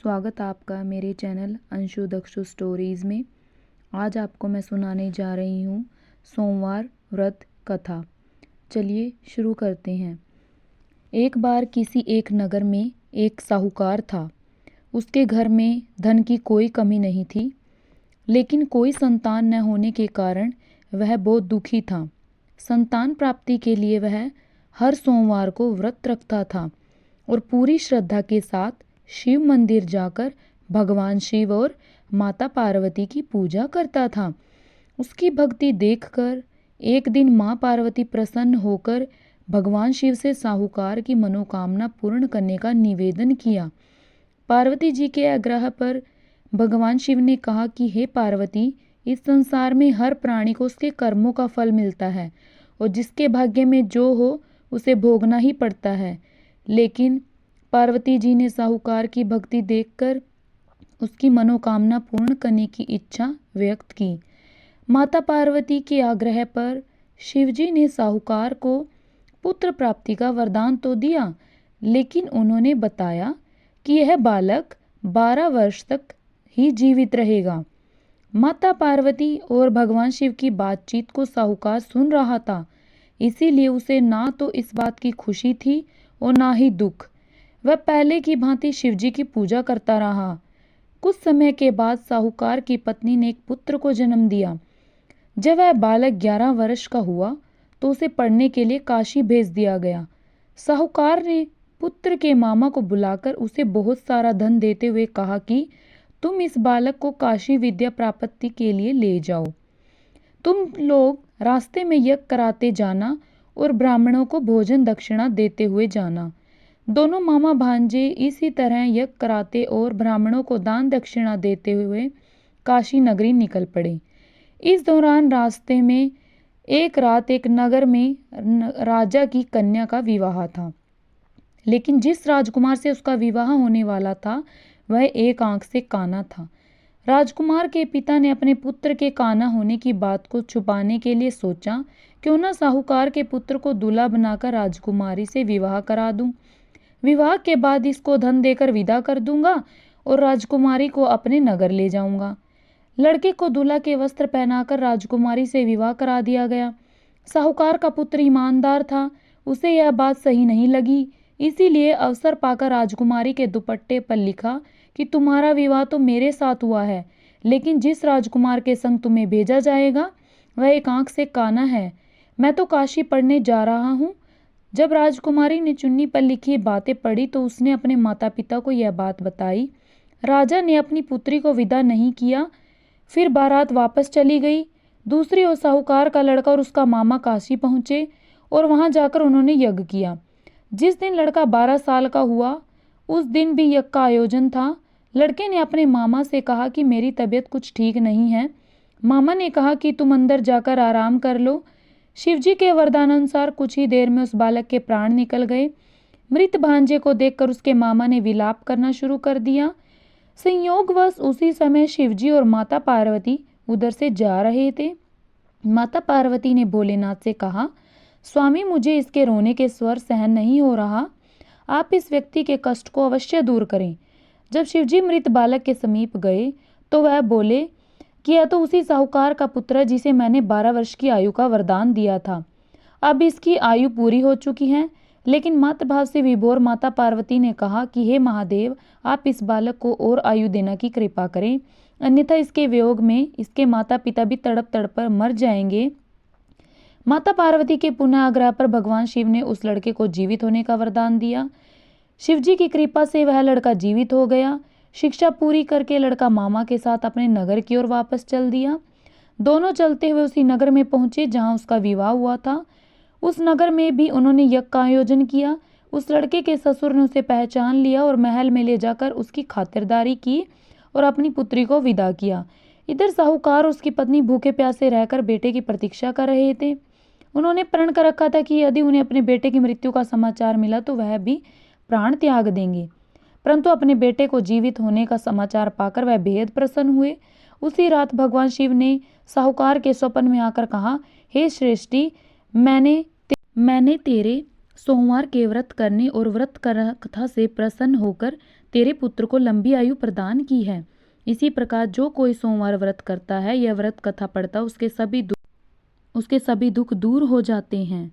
स्वागत आपका मेरे चैनल अंशु दक्षु स्टोरीज़ में। आज आपको मैं सुनाने जा रही हूँ सोमवार व्रत कथा। चलिए शुरू करते हैं। एक बार किसी एक नगर में एक साहूकार था। उसके घर में धन की कोई कमी नहीं थी, लेकिन कोई संतान न होने के कारण वह बहुत दुखी था। संतान प्राप्ति के लिए वह हर सोमवार को व्रत रखता था और पूरी श्रद्धा के साथ शिव मंदिर जाकर भगवान शिव और माता पार्वती की पूजा करता था। उसकी भक्ति देखकर एक दिन माँ पार्वती प्रसन्न होकर भगवान शिव से साहूकार की मनोकामना पूर्ण करने का निवेदन किया। पार्वती जी के आग्रह पर भगवान शिव ने कहा कि हे पार्वती, इस संसार में हर प्राणी को उसके कर्मों का फल मिलता है और जिसके भाग्य में जो हो उसे भोगना ही पड़ता है। लेकिन पार्वती जी ने साहूकार की भक्ति देखकर उसकी मनोकामना पूर्ण करने की इच्छा व्यक्त की। माता पार्वती के आग्रह पर शिवजी ने साहूकार को पुत्र प्राप्ति का वरदान तो दिया, लेकिन उन्होंने बताया कि यह बालक 12 वर्ष तक ही जीवित रहेगा। माता पार्वती और भगवान शिव की बातचीत को साहूकार सुन रहा था, इसीलिए उसे ना तो इस बात की खुशी थी और ना ही दुख। वह पहले की भांति शिवजी की पूजा करता रहा। कुछ समय के बाद साहूकार की पत्नी ने एक पुत्र को जन्म दिया। जब वह बालक 11 वर्ष का हुआ तो उसे पढ़ने के लिए काशी भेज दिया गया। साहूकार ने पुत्र के मामा को बुलाकर उसे बहुत सारा धन देते हुए कहा कि तुम इस बालक को काशी विद्या प्राप्ति के लिए ले जाओ। तुम लोग रास्ते में यज्ञ कराते जाना और ब्राह्मणों को भोजन दक्षिणा देते हुए जाना। दोनों मामा भांजे इसी तरह यज्ञ कराते और ब्राह्मणों को दान दक्षिणा देते हुए काशी नगरी निकल पड़े। इस दौरान रास्ते में एक रात एक नगर में राजा की कन्या का विवाह था, लेकिन जिस राजकुमार से उसका विवाह होने वाला था वह एक आंख से काना था। राजकुमार के पिता ने अपने पुत्र के काना होने की बात को छुपाने के लिए सोचा, क्यों न साहूकार के पुत्र को दूल्हा बनाकर राजकुमारी से विवाह करा दूं। विवाह के बाद इसको धन देकर विदा कर दूंगा और राजकुमारी को अपने नगर ले जाऊंगा। लड़के को दूल्हा के वस्त्र पहनाकर राजकुमारी से विवाह करा दिया गया। साहूकार का पुत्र ईमानदार था, उसे यह बात सही नहीं लगी, इसीलिए अवसर पाकर राजकुमारी के दुपट्टे पर लिखा कि तुम्हारा विवाह तो मेरे साथ हुआ है, लेकिन जिस राजकुमार के संग तुम्हें भेजा जाएगा वह एक आंख से काना है। मैं तो काशी पढ़ने जा रहा हूँ। जब राजकुमारी ने चुन्नी पर लिखी बातें पढ़ी तो उसने अपने माता पिता को यह बात बताई। राजा ने अपनी पुत्री को विदा नहीं किया। फिर बारात वापस चली गई। दूसरी ओर साहूकार का लड़का और उसका मामा काशी पहुंचे और वहां जाकर उन्होंने यज्ञ किया। जिस दिन लड़का 12 साल का हुआ उस दिन भी यज्ञ का आयोजन था। लड़के ने अपने मामा से कहा कि मेरी तबीयत कुछ ठीक नहीं है। मामा ने कहा कि तुम अंदर जाकर आराम कर लो। शिवजी के वरदानानुसार कुछ ही देर में उस बालक के प्राण निकल गए। मृत भांजे को देखकर उसके मामा ने विलाप करना शुरू कर दिया। संयोगवश उसी समय शिवजी और माता पार्वती उधर से जा रहे थे। माता पार्वती ने भोलेनाथ से कहा, स्वामी, मुझे इसके रोने के स्वर सहन नहीं हो रहा, आप इस व्यक्ति के कष्ट को अवश्य दूर करें। जब शिवजी मृत बालक के समीप गए तो वह बोले कि यह तो उसी साहूकार का पुत्र है जिसे मैंने 12 वर्ष की आयु का वरदान दिया था। अब इसकी आयु पूरी हो चुकी है। लेकिन मातृभाव से विभोर माता पार्वती ने कहा कि हे महादेव, आप इस बालक को और आयु देने की कृपा करें, अन्यथा इसके वियोग में इसके माता पिता भी तड़प तड़प मर जाएंगे। माता पार्वती के पुनः आग्रह पर भगवान शिव ने उस लड़के को जीवित होने का वरदान दिया। शिवजी की कृपा से वह लड़का जीवित हो गया। शिक्षा पूरी करके लड़का मामा के साथ अपने नगर की ओर वापस चल दिया। दोनों चलते हुए उसी नगर में पहुंचे जहां उसका विवाह हुआ था। उस नगर में भी उन्होंने यज्ञ का आयोजन किया। उस लड़के के ससुर ने उसे पहचान लिया और महल में ले जाकर उसकी खातिरदारी की और अपनी पुत्री को विदा किया। इधर साहूकार और उसकी पत्नी भूखे प्यासे रहकर बेटे की प्रतीक्षा कर रहे थे। उन्होंने प्रण कर रखा था कि यदि उन्हें अपने बेटे की मृत्यु का समाचार मिला तो वह भी प्राण त्याग देंगे, परंतु अपने बेटे को जीवित होने का समाचार पाकर वह बेहद प्रसन्न हुए। उसी रात भगवान शिव ने साहूकार के स्वप्न में आकर कहा, हे श्रेष्ठी, मैंने तेरे सोमवार के व्रत करने और व्रत कथा से प्रसन्न होकर तेरे पुत्र को लंबी आयु प्रदान की है। इसी प्रकार जो कोई सोमवार व्रत करता है, यह व्रत कथा पढ़ता, उसके सभी दुख दूर हो जाते हैं।